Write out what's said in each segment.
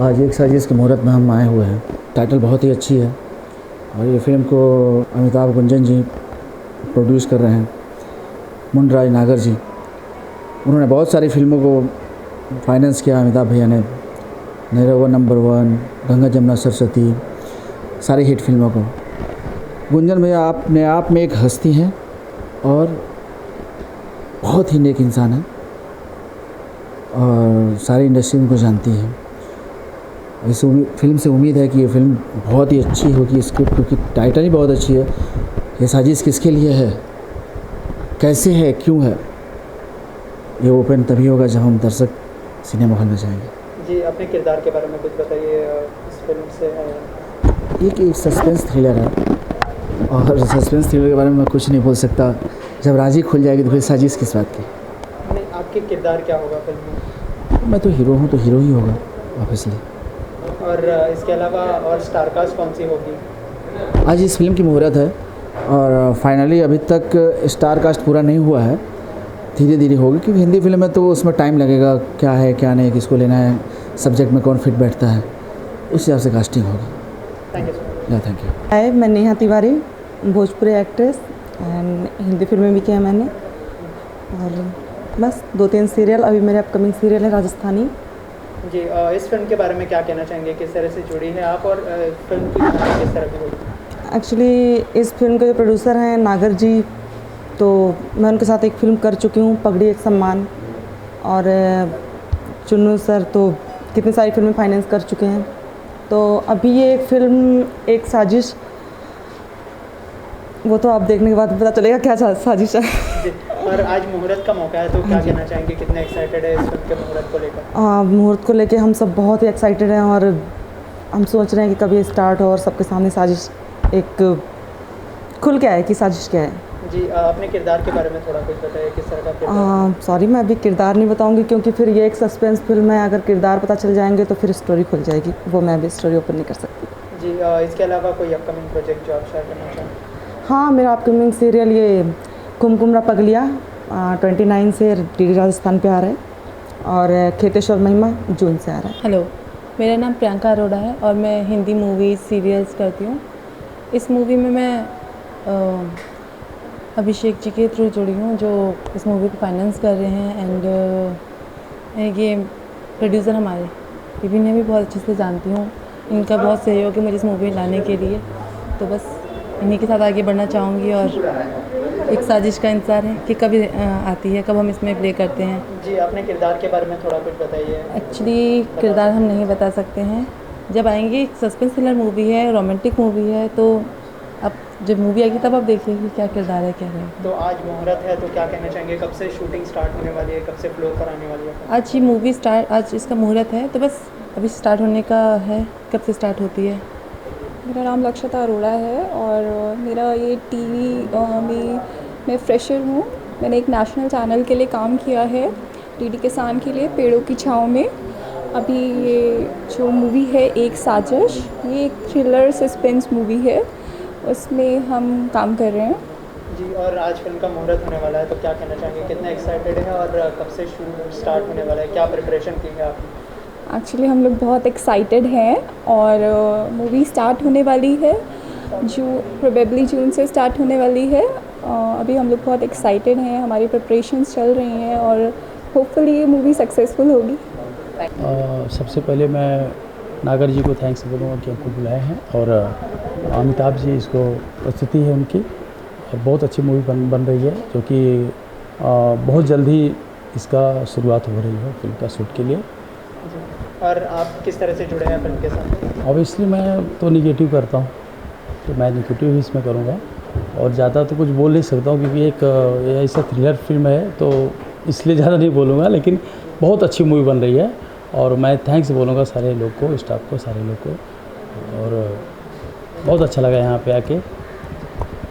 आज एक साजिश के मुहूर्त में हम आए हुए हैं। टाइटल बहुत ही अच्छी है और ये फिल्म को अमिताभ गुंजन जी प्रोड्यूस कर रहे हैं, मुनराज नागर जी। उन्होंने बहुत सारी फिल्मों को फाइनेंस किया अमिताभ भैया ने, निरहुआ नंबर 1, गंगा जमुना सरस्वती, सारी हिट फिल्मों को। गुंजन भैया अपने आप में एक हस्ती हैं और बहुत ही नेक इंसान है और सारी इंडस्ट्री उनको जानती है। इस फिल्म से उम्मीद है कि ये फिल्म बहुत ही अच्छी होगी, स्क्रिप्ट क्योंकि टाइटल ही बहुत अच्छी है। ये साजिश किसके लिए है, कैसे है, क्यों है, ये ओपन तभी होगा जब हम दर्शक सिनेमा हॉल में जाएंगे। जी, अपने किरदार के बारे में कुछ बताइए इस फिल्म से। एक सस्पेंस थ्रिलर है और सस्पेंस थ्रिलर के बारे में मैं कुछ नहीं बोल सकता। जब राजी खुल जाएगी तो फिर साजिश किस बात की। नहीं, आपके किरदार क्या होगा फिल्म में? मैं तो हीरो हूँ तो हीरो ही होगा ऑब्वियसली। और इसके अलावा और स्टार कास्ट कौन सी होगी? आज इस फिल्म की मुहूर्त है और फाइनली अभी तक स्टार कास्ट पूरा नहीं हुआ है, धीरे धीरे होगी क्योंकि हिंदी फिल्म है तो उसमें टाइम लगेगा, क्या है क्या नहीं, किसको लेना है, सब्जेक्ट में कौन फिट बैठता है, उस हिसाब से कास्टिंग होगी। Thank you sir. या थैंक यू। हाय, मैं नेहा तिवारी, भोजपुरी एक्ट्रेस एंड हिंदी फिल्में भी किया मैंने और बस 2-3 सीरियल, अभी मेरे अपकमिंग सीरियल है राजस्थानी। जी, इस फिल्म के बारे में क्या कहना चाहेंगे, किस तरह से जुड़ी है आप और फिल्म की कहानी किस तरह की होगी? एक्चुअली इस फिल्म के जो प्रोड्यूसर हैं नागर जी, तो मैं उनके साथ एक फ़िल्म कर चुकी हूँ, पगड़ी एक सम्मान, और चुन्नू सर तो कितनी सारी फिल्में फाइनेंस कर चुके हैं। तो अभी ये एक फ़िल्म एक साजिश, वो तो आप देखने के बाद पता चलेगा क्या साजिश है। जी, और आज मुहूर्त का मौका है तो क्या कहना चाहेंगे, कितने एक्साइटेड है इस फिल्म के मुहूर्त को लेकर? मुहूर्त को लेके हम सब बहुत ही एक्साइटेड हैं और हम सोच रहे हैं कि कभी स्टार्ट हो और सबके सामने साजिश एक खुल के आए कि साजिश क्या है। जी, अपने किरदार के बारे में थोड़ा कुछ बताइए, किस तरह का किरदार? सॉरी, मैं अभी किरदार नहीं बताऊंगी क्योंकि फिर ये एक सस्पेंस फिल्म है, अगर किरदार पता चल जाएंगे तो फिर स्टोरी खुल जाएगी, वो मैं अभी स्टोरी ओपन नहीं कर सकती। जी, इसके अलावा कोई अपकमिंग प्रोजेक्ट जो आप शेयर करना चाहें? हाँ, मेरा अपकमिंग सीरियल ये कुमकुमरा पगलिया 29 से डीडी राजस्थान पे आ रहा है और खेतेश्वर महिमा जून से आ रहा है। हेलो, मेरा नाम प्रियंका अरोड़ा है और मैं हिंदी मूवीज़ सीरियल्स करती हूँ। इस मूवी में मैं अभिषेक जी के थ्रू जुड़ी हूँ जो इस मूवी को फाइनेंस कर रहे हैं एंड ये प्रोड्यूसर हमारे विपिन ने भी बहुत अच्छे से जानती हूँ, इनका बहुत सहयोग है मुझे इस मूवी लाने के लिए। तो बस इन्हीं के साथ आगे बढ़ना चाहूँगी और एक साजिश का इंतज़ार है कि कब आती है, कब हम इसमें प्ले करते हैं। जी, अपने किरदार के बारे में थोड़ा कुछ बताइए। एक्चुअली किरदार हम नहीं बता सकते हैं, जब आएंगे। एक सस्पेंस थ्रिलर मूवी है, रोमांटिक मूवी है, तो अब जब मूवी आएगी तब आप देखिएगा क्या किरदार है क्या नहीं। तो आज मुहूर्त है तो क्या कहना चाहेंगे, कब से शूटिंग स्टार्ट होने वाली है, कब से फ्लो पर आने वाली है? आज ये मूवी स्टार्ट, आज इसका मुहूर्त है तो बस अभी स्टार्ट होने का है, कब से स्टार्ट होती है? मेरा नाम लक्षता अरोड़ा है और मेरा ये टीवी में मैं फ्रेशर हूँ। मैंने एक नेशनल चैनल के लिए काम किया है, डीडी किसान के लिए, पेड़ों की छाँव में। अभी ये जो मूवी है एक साजिश, ये एक थ्रिलर सस्पेंस मूवी है, उसमें हम काम कर रहे हैं। जी, और आज फिल्म का मुहूर्त होने वाला है तो क्या कहना चाहेंगे, कितने एक्साइटेड हैं और कब से शूट स्टार्ट होने वाला है, क्या प्रिपरेशन की है आपने? एक्चुअली हम लोग बहुत एक्साइटेड हैं और मूवी स्टार्ट होने वाली है, प्रोबेबली जून से स्टार्ट होने वाली है। अभी हम लोग बहुत एक्साइटेड हैं, हमारी प्रिपरेशंस चल रही हैं और होपफुली ये मूवी सक्सेसफुल होगी। सबसे पहले मैं नागर जी को थैंक्स बोलूँगा कि हमको बुलाए हैं और अमिताभ जी इसको प्रस्तुति है उनकी और बहुत अच्छी मूवी बन रही है जो कि बहुत जल्द ही इसका शुरुआत हो रही है फिल्म का शूट के लिए। और आप किस तरह से जुड़े हैं फिल्म के साथ? ऑब्वियसली मैं तो निगेटिव करता हूँ, तो मैं निगेटिव ही इसमें करूँगा और ज़्यादा तो कुछ बोल नहीं सकता हूँ क्योंकि एक ऐसा थ्रिलर फिल्म है तो इसलिए ज़्यादा नहीं बोलूँगा, लेकिन बहुत अच्छी मूवी बन रही है और मैं थैंक्स बोलूँगा सारे लोग को, स्टाफ को, सारे लोग को, और बहुत अच्छा लगा यहाँ पे आके।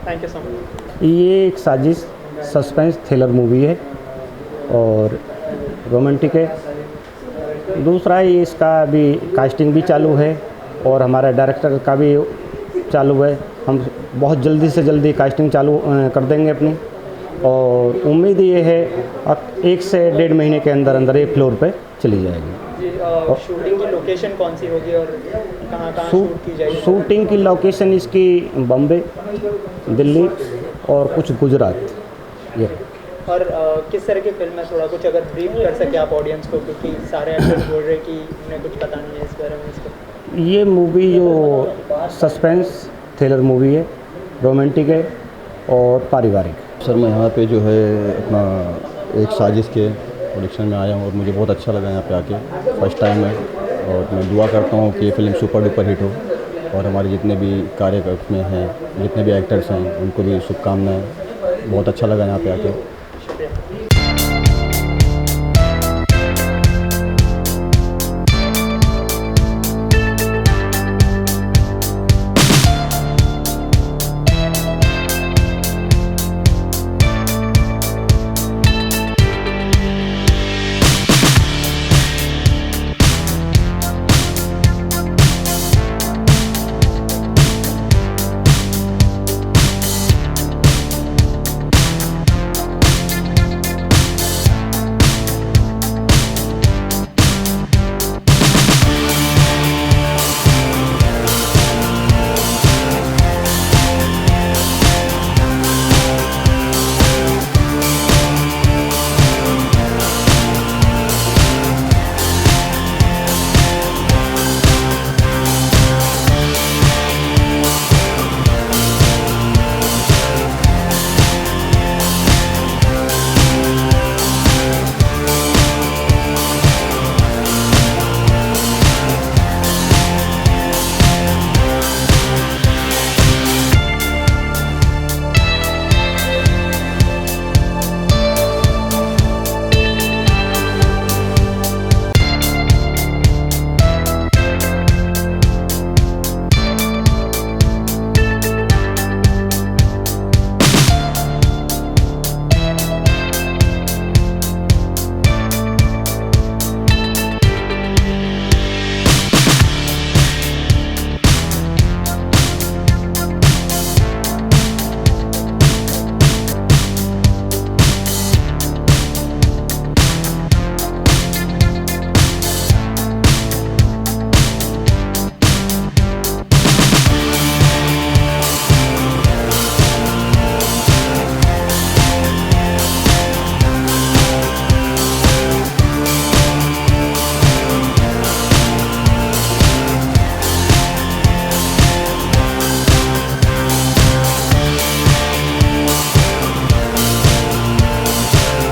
Thank you so much. ये एक साजिश सस्पेंस थ्रिलर मूवी है और रोमांटिक है। दूसरा ये इसका अभी कास्टिंग भी चालू है और हमारा डायरेक्टर का भी चालू है। हम बहुत जल्दी से जल्दी कास्टिंग चालू कर देंगे अपनी और उम्मीद ये है अब 1 से 1.5 महीने के अंदर अंदर ये फ्लोर पे चली जाएगी। जी शूटिंग की लोकेशन कौन सी होगी और कहाँ कहाँ शूट की जाएगी? शूटिंग की लोकेशन इसकी बम्बे, दिल्ली और कुछ गुजरात। ये और किस तरह की फिल्म है, थोड़ा कुछ अगर ब्रीफ कर सके आप ऑडियंस को, क्योंकि सारे एक्टर्स बोल रहे कि उन्हें कुछ पता नहीं है इस बारे में। इसको ये मूवी जो सस्पेंस थ्रिलर मूवी है, रोमांटिक है और पारिवारिक। सर मैं यहाँ पे जो है अपना एक साजिश के प्रोडक्शन में आया हूँ और मुझे बहुत अच्छा लगा यहाँ पे आके, फर्स्ट टाइम है। और मैं दुआ करता हूँ कि ये फिल्म सुपर डुपर हिट हो और हमारे जितने भी कार्यकर्ता में हैं, जितने भी एक्टर्स हैं, उनको भी शुभकामनाएं। बहुत अच्छा लगा यहाँ पे आके।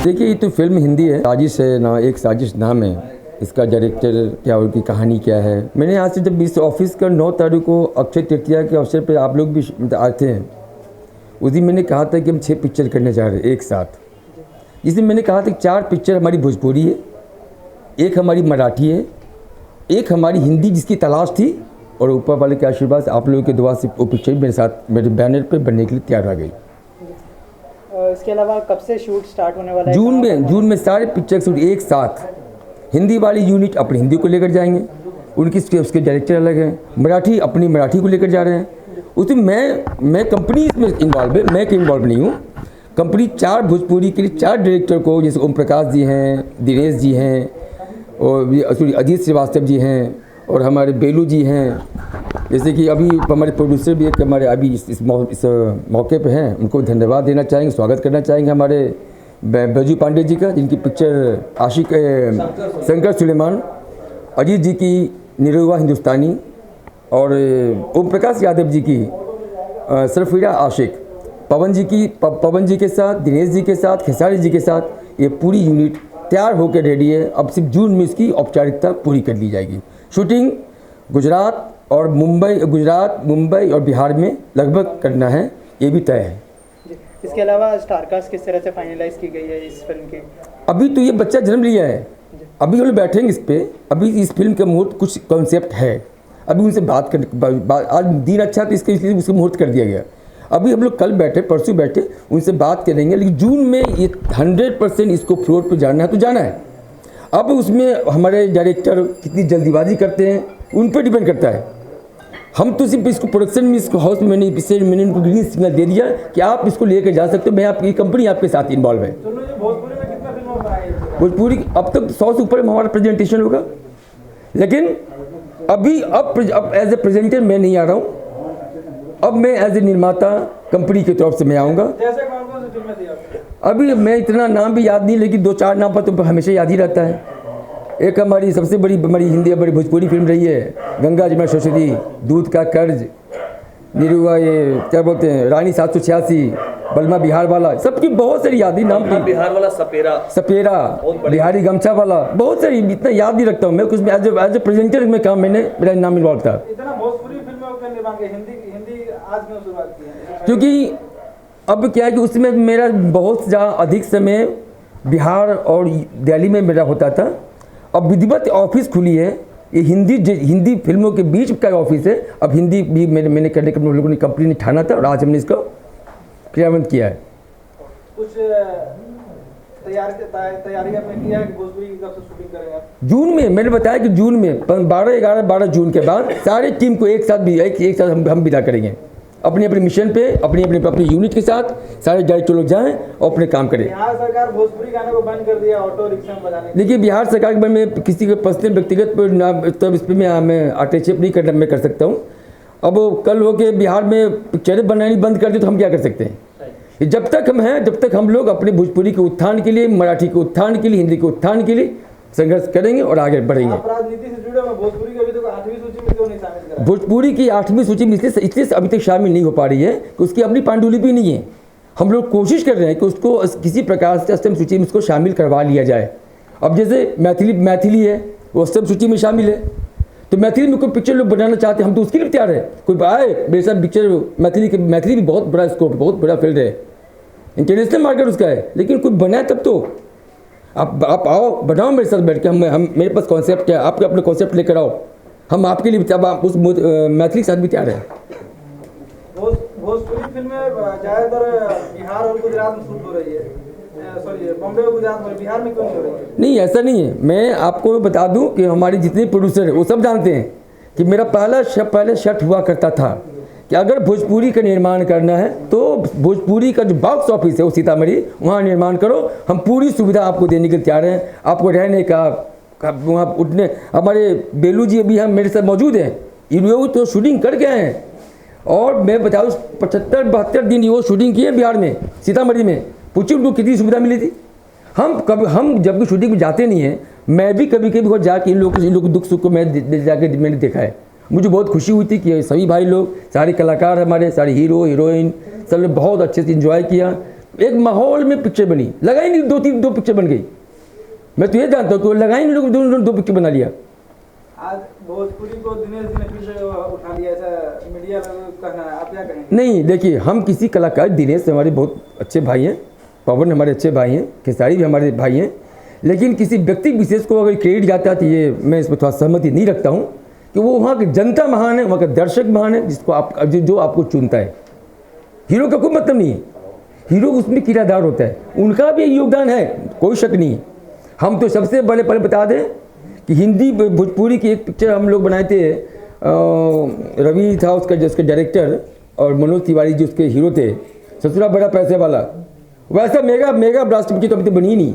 देखिए ये तो फिल्म हिंदी है, साजिश है ना, एक साजिश नाम है इसका। डायरेक्टर क्या, उनकी कहानी क्या है। मैंने आज से जब इस ऑफिस का 9 तारीख को अक्षय तृतीया के अवसर पर आप लोग भी आते हैं, उस दिन मैंने कहा था कि हम 6 पिक्चर करने जा रहे हैं एक साथ। जिस दिन मैंने कहा था कि 4 पिक्चर हमारी भोजपुरी है, एक हमारी मराठी है, एक हमारी हिंदी जिसकी तलाश थी, और ऊपर वाले के आशीर्वाद से आप लोगों के दुआ से वो पिक्चर मेरे साथ मेरे बैनर पर बनने के लिए तैयार आ गई। इसके अलावा कब से शूट स्टार्ट होने वाला है? जून में सारे पिक्चर शूट एक साथ। हिंदी वाली यूनिट अपनी हिंदी को लेकर जाएंगे, उनकी उसके डायरेक्टर अलग हैं, मराठी अपनी मराठी को लेकर जा रहे हैं। उसमें मैं कंपनी इसमें इन्वॉल्व है, मैं इन्वॉल्व नहीं हूँ। कंपनी 4 भोजपुरी के लिए 4 डायरेक्टर को, जैसे ओम प्रकाश जी हैं, दिनेश जी हैं, और अजीत श्रीवास्तव जी हैं, और हमारे बेलू जी हैं। जैसे कि अभी हमारे प्रोड्यूसर भी एक हमारे अभी इस मौके पे हैं, उनको धन्यवाद देना चाहेंगे, स्वागत करना चाहेंगे हमारे बैजू पांडे जी का, जिनकी पिक्चर आशिक शंकर सुलेमान, अजीत जी की निरुआ हिंदुस्तानी, और ओम प्रकाश यादव जी की सरफिरा आशिक, पवन जी के साथ, दिनेश जी के साथ, खेसारी जी के साथ ये पूरी यूनिट तैयार होकर रेडी है। अब सिर्फ जून में इसकी औपचारिकता पूरी कर ली जाएगी। शूटिंग गुजरात मुंबई और बिहार में लगभग करना है, ये भी तय है। इसके अलावा स्टारकास्ट किस तरह से फाइनलाइज की गई है इस फिल्म की? अभी तो ये बच्चा जन्म लिया है, अभी हम लोग बैठेंगे इस पर। अभी इस फिल्म का मुहूर्त कुछ कॉन्सेप्ट है, अभी उनसे बात कर, आज दिन अच्छा तो इसलिए उसका मुहूर्त कर दिया गया। अभी हम लोग कल बैठे, परसों बैठे, उनसे बात करेंगे, लेकिन जून में ये 100% इसको फ्लोर पे जाना है तो जाना है। अब उसमें हमारे डायरेक्टर कितनी जल्दीबाजी करते हैं उन पर डिपेंड करता है। हम तो सिर्फ इसको प्रोडक्शन में, इसको हाउस में मैंने उनको ग्रीन सिग्नल दे दिया कि आप इसको लेकर जा सकते हो, मैं आपकी कंपनी आपके साथ इन्वॉल्व है। भोजपुरी अब तक 100 से ऊपर हमारा प्रेजेंटेशन होगा, लेकिन अभी अब एज ए प्रेजेंटर मैं नहीं आ रहा हूँ, अब मैं एज ए निर्माता कंपनी की तरफ से मैं आऊँगा। जैसे कौन कौन सी फिल्में थी आपकी? अभी मैं इतना नाम भी याद नहीं, लेकिन 2-4 नाम पर तो हमेशा याद ही रहता है। एक हमारी सबसे बड़ी हमारी हिंदी बड़ी भोजपुरी फिल्म रही है गंगा जमुना सरस्वती, दूध का कर्ज, निरुआ, ये क्या बोलते हैं, रानी 786, बलमा बिहार वाला, सबकी बहुत सारी याद ही नाम की, बिहार वाला सपेरा, बिहारी गमछा वाला, बहुत सारी, इतना याद नहीं रखता हूँ मैं। कुछ एज ए प्रेजेंटर में काम मैंने मेरा नाम इन्वॉल्व था। इतना भोजपुरी फिल्मों के निर्माण के हिंदी आज क्यों शुरुआत की है? क्योंकि अब क्या है कि उसमें मेरा बहुत ज़्यादा अधिक समय बिहार और दिल्ली में मेरा होता था। अब विधिवत ऑफिस खुली है, ये हिंदी फिल्मों के बीच का ऑफिस है। अब हिंदी भी मैंने करने के लोगों ने कंपनी ने ठाना था और आज हमने इसको क्रियान्वित किया है। कुछ तैयारी आपने किया है कि भोजपुरी की कब से शूटिंग करेंगे आप? जून में, मैंने बताया कि जून में 12 जून के बाद सारे टीम को एक साथ हम विदा करेंगे अपनी मिशन पे, अपनी यूनिट के साथ। सारे डायरेक्टर लोग जाएं और अपने काम करें। बिहार सरकार भोजपुरी गाने को बंद कर दिया ऑटो रिक्शा में बजाने। देखिए, बिहार सरकार के बारे में किसी के पर्सनल व्यक्तिगत पर तब इस पर मैं आटेक्षेप नहीं करना मैं कर सकता हूँ। अब कल हो के बिहार में पिक्चरें बनानी बंद कर दे तो हम क्या कर सकते हैं? जब तक हम हैं, जब तक हम लोग अपने भोजपुरी के उत्थान के लिए, मराठी के उत्थान के लिए, हिंदी के उत्थान के लिए संघर्ष करेंगे और आगे बढ़ेंगे। आप राजनीति से जुड़े हुए, भोजपुरी को अभी तक 8वीं सूची में क्यों नहीं शामिल करा? भोजपुरी की 8वीं सूची में इसलिए अभी तक शामिल नहीं हो पा रही है कि उसकी अपनी पांडुलिपि नहीं है। हम लोग कोशिश कर रहे हैं कि उसको किसी प्रकार से अष्टम सूची में उसको शामिल करवा लिया जाए। अब जैसे मैथिली है, वो अष्टम सूची में शामिल है, तो मैथिली में कोई पिक्चर लोग बनाना चाहते हैं, हम तो उसके लिए तैयार है। कोई आए मेरे साथ पिक्चर, मैथिली भी बहुत बड़ा स्कोप, बहुत बड़ा फील्ड है, इंटरनेशनल मार्केट उसका है, लेकिन कोई बनाए तब तो। आप आओ, बनाओ मेरे साथ बैठ के, हम मेरे पास कॉन्सेप्ट है, आपके अपने कॉन्सेप्ट लेकर आओ, हम आपके लिए आप उस मैथिली के साथ भी तैयार है। भोजपुरी फिल्में ज़्यादातर बिहार और गुजरात में शूट हो रही है, सॉरी बॉम्बे और गुजरात में, बिहार में क्यों नहीं हो रही है? नहीं, ऐसा नहीं है। मैं आपको बता दूं कि हमारे जितने प्रोड्यूसर हैं वो सब जानते हैं कि मेरा पहले शर्त हुआ करता था कि अगर भोजपुरी का निर्माण करना है तो भोजपुरी का जो बॉक्स ऑफिस है वो सीतामढ़ी, वहाँ निर्माण करो, हम पूरी सुविधा आपको देने के लिए तैयार हैं। आपको रहने का, वहाँ उठने, हमारे बेलू जी अभी हम मेरे साथ मौजूद हैं, इन्होंने तो शूटिंग कर गए हैं। और मैं बताऊँ 75-72 दिन वो शूटिंग की है बिहार में, सीतामढ़ी में। पूछिए उनको कितनी सुविधा मिली थी। हम जब भी शूटिंग में जाते नहीं हैं, मैं भी कभी कभी जाके इन लोग दुख सुख को मैंने देखा है। मुझे बहुत खुशी हुई थी कि सभी भाई लोग, सारे कलाकार हमारे, सारे हीरो हीरोइन, सब ने बहुत अच्छे से एंजॉय किया। एक माहौल में पिक्चर बनी, लगा ही नहीं, दो पिक्चर बन गई। मैं तो ये जानता हूँ कि लगा ही नहीं, लोग दो पिक्चर बना लिया। आज भोजपुरी को दिनेश जी ने फिर से उठा लिया, ऐसा मीडिया में कहना है, आप क्या कहेंगे? नहीं, देखिए, हम किसी कलाकार, दिनेश हमारे बहुत अच्छे भाई हैं, पवन हमारे अच्छे भाई हैं, खेसारी भी हमारे भाई हैं, लेकिन किसी व्यक्ति विशेष को अगर क्रेडिट जाता है तो ये मैं इसमें थोड़ा सहमति नहीं रखता हूँ कि वो वहाँ की जनता महान है, वहाँ का दर्शक महान है, जिसको जो आपको चुनता है। हीरो का कोई मतलब नहीं है, हीरो उसमें किरदार होता है, उनका भी योगदान है, कोई शक नहीं। हम तो सबसे पहले बता दें कि हिंदी भोजपुरी की एक पिक्चर हम लोग बनाए थे, रवि था उसका जिसके डायरेक्टर, और मनोज तिवारी जी उसके हीरो थे, ससुरा बड़ा पैसे वाला। वैसा मेगा ब्लास्ट पिक्चर तो अभी तक बनी ही नहीं,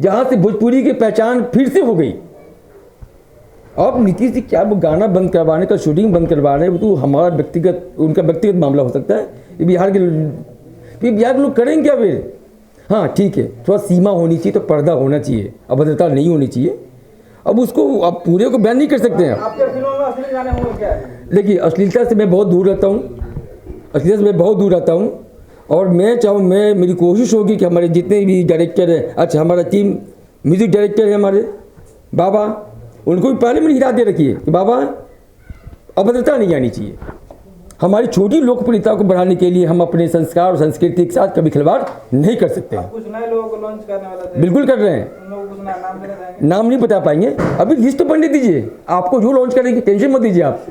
जहाँ से भोजपुरी की पहचान फिर से हो गई। अब नीतीश जी क्या वो गाना बंद करवाने का, शूटिंग बंद करवा रहे हैं, तो हमारा उनका व्यक्तिगत मामला हो सकता है। ये बिहार के लोग करेंगे क्या फिर? हाँ ठीक है, थोड़ा सीमा होनी चाहिए, तो पर्दा होना चाहिए, अभद्रता नहीं होनी चाहिए। अब उसको आप पूरे को बयान नहीं कर सकते हैं। आपके फिल्मों में असली गाने होंगे क्या? देखिए, अश्लीलता से मैं बहुत दूर रहता हूँ, और मैं चाहूँ, मेरी कोशिश होगी कि हमारे जितने भी डायरेक्टर हैं, अच्छा हमारा टीम म्यूज़िक डायरेक्टर है हमारे बाबा, उनको भी पहले मैंने हिदायत दे रखी है कि बाबा अभद्रता नहीं आनी चाहिए। हमारी छोटी लोकप्रियता को बढ़ाने के लिए हम अपने संस्कार और संस्कृति के साथ कभी खिलवाड़ नहीं कर सकते हैं। कुछ नए लोगों को लॉन्च करने वाले थे, बिल्कुल कर रहे हैं। उन लोगों को कुछ नाम देना चाहेंगे? नाम नहीं बता पाएंगे, अभी लिस्ट तो बनने दीजिए, आपको जो लॉन्च करेंगे टेंशन मत दीजिए आप।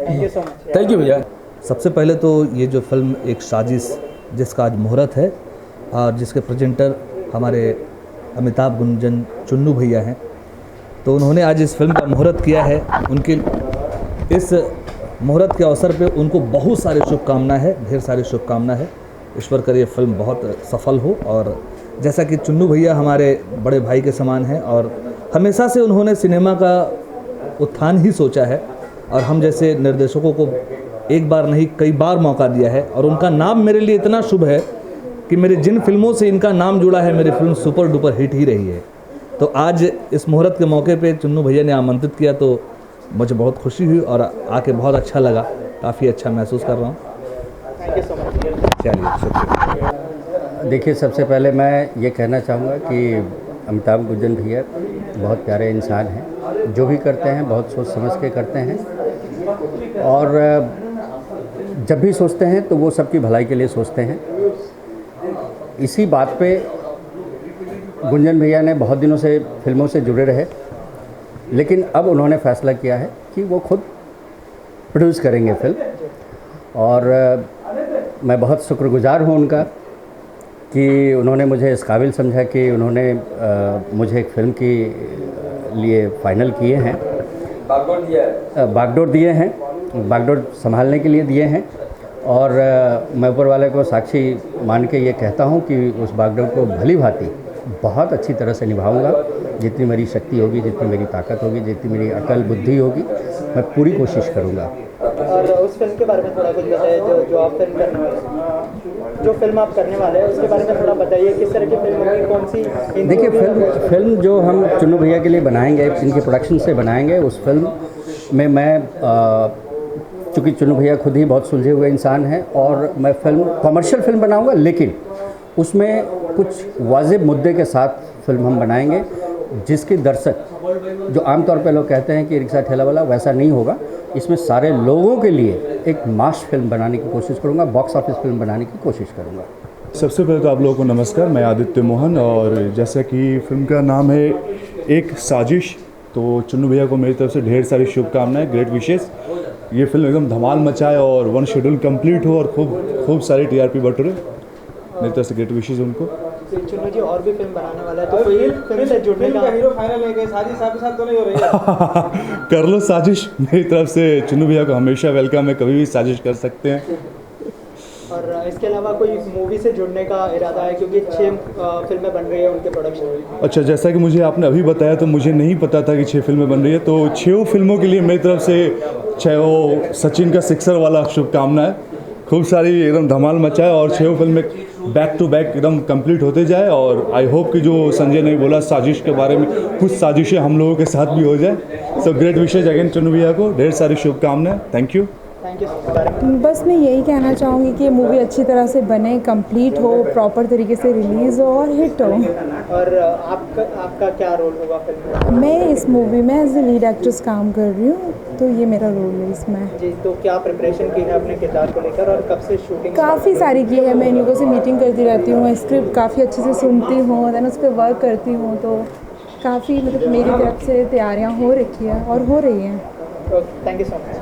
Thank you so much. Thank you भैया। सबसे पहले तो ये जो फिल्म एक साजिश जिसका आज मुहूर्त है और जिसके प्रेजेंटर हमारे अमिताभ गुंजन चुन्नू भैया हैं, तो उन्होंने आज इस फिल्म का मुहूर्त किया है। उनके इस मुहूर्त के अवसर पे उनको बहुत सारी शुभकामना है, ढेर सारी शुभकामना है। ईश्वर करे ये फिल्म बहुत सफल हो। और जैसा कि चुन्नू भैया हमारे बड़े भाई के समान हैं और हमेशा से उन्होंने सिनेमा का उत्थान ही सोचा है और हम जैसे निर्देशकों को एक बार नहीं कई बार मौका दिया है और उनका नाम मेरे लिए इतना शुभ है कि मेरे जिन फिल्मों से इनका नाम जुड़ा है मेरी फिल्म सुपर डुपर हिट ही रही है। तो आज इस मुहूर्त के मौके पे चुन्नू भैया ने आमंत्रित किया तो मुझे बहुत खुशी हुई और आके बहुत अच्छा लगा, काफ़ी अच्छा महसूस कर रहा हूँ। चलिए शुक्रिया। देखिए, सबसे पहले मैं ये कहना चाहूँगा कि अमिताभ गुंजन भैया बहुत प्यारे इंसान हैं, जो भी करते हैं बहुत सोच समझ के करते हैं और जब भी सोचते हैं तो वो सबकी भलाई के लिए सोचते हैं। इसी बात पे गुंजन भैया ने बहुत दिनों से फिल्मों से जुड़े रहे, लेकिन अब उन्होंने फ़ैसला किया है कि वो खुद प्रोड्यूस करेंगे फिल्म और मैं बहुत शुक्रगुजार हूँ उनका कि उन्होंने मुझे इस काबिल समझा कि उन्होंने मुझे एक फ़िल्म के लिए फ़ाइनल किए हैं, बागडोर दिए हैं, बागडोर संभालने के लिए दिए हैं और मैं ऊपर वाले को साक्षी मान के ये कहता हूँ कि उस बागडोर को भली भांति बहुत अच्छी तरह से निभाऊंगा। जितनी मेरी शक्ति होगी, जितनी मेरी ताकत होगी, जितनी मेरी अकल बुद्धि होगी, मैं पूरी कोशिश करूंगा। और उस फिल्म के बारे में थोड़ा कुछ बताइए, जो आप फिल्म करने वाले, जो फिल्म आप करने वाले हैं उसके बारे में थोड़ा बताइए। किस तरह की फिल्म होगी, कौन सी? देखिए, फिल्म जो हम चुन्नू भैया के लिए बनाएंगे, इनके प्रोडक्शन से बनाएंगे, उस फिल्म में मैं चूँकि चुन्नू भैया खुद ही बहुत सुलझे हुए इंसान हैं और मैं फिल्म कमर्शियल फिल्म बनाऊँगा, लेकिन उसमें कुछ वाजिब मुद्दे के साथ फिल्म हम बनाएंगे जिसके दर्शक जो आमतौर पे लोग कहते हैं कि रिक्शा ठेला वाला, वैसा नहीं होगा। इसमें सारे लोगों के लिए एक मास फिल्म बनाने की कोशिश करूंगा, बॉक्स ऑफिस फिल्म बनाने की कोशिश करूंगा। सबसे पहले तो आप लोगों को नमस्कार, मैं आदित्य मोहन और जैसा कि फिल्म का नाम है एक साजिश, तो चुन्नू भैया को मेरी तरफ से ढेर सारी शुभकामनाएं, ग्रेट विशेस। ये फिल्म एकदम धमाल मचाए और 1 शेड्यूल कंप्लीट हो और खूब सारी TRP बटोरे, मेरी तरफ से ग्रेट विशेस उनको। चुन्नू जी और भी फिल्म बनाने वाला है तो कोई फिल्म से जुड़ने का हीरो फाइनल है, साजिश आपके साथ तो नहीं हो रही है? कर लो साजिश, मेरी तरफ से चुन्नू भैया को हमेशा वेलकम है, कभी भी साजिश कर सकते हैं। और इसके अलावा कोई मूवी से जुड़ने का इरादा है, क्योंकि 6 फिल्में बन रही है उनके प्रोडक्शन में? अच्छा, जैसा कि मुझे आपने अभी बताया तो मुझे नहीं पता था कि 6 फिल्में बन रही है, तो 6 फिल्मों के लिए मेरी तरफ से 6 सचिन का सिक्सर वाला शुभकामना है। खूब सारी एकदम धमाल मचाए और 6 फिल्में बैक टू बैक एकदम कंप्लीट होते जाए और आई होप कि जो संजय ने बोला साजिश के बारे में, कुछ साजिशें हम लोगों के साथ भी हो जाए। सो ग्रेट विशेष अगेन चुन्नू भैया को ढेर सारी शुभकामनाएं। Thank you. बस मैं यही कहना चाहूँगी कि ये मूवी अच्छी तरह से बने, कंप्लीट हो, प्रॉपर तरीके से रिलीज़ हो और हिट हो। और आपका क्या रोल होगा फिल्म में? मैं इस मूवी में एज ए लीड एक्ट्रेस काम कर रही हूँ, तो ये मेरा रोल है इसमें। जी, तो क्या प्रिपरेशन की है अपने किरदार को लेकर और कब से शूटिंग? काफ़ी सारी की है, मैं इन लोगों से मीटिंग करती रहती हूँ, स्क्रिप्ट काफ़ी अच्छे से सुनती हूँ, देन उस पर वर्क करती हूँ, तो काफ़ी मतलब मेरी तरफ से तैयारियाँ हो रखी है और हो रही हैं। Thank you so much.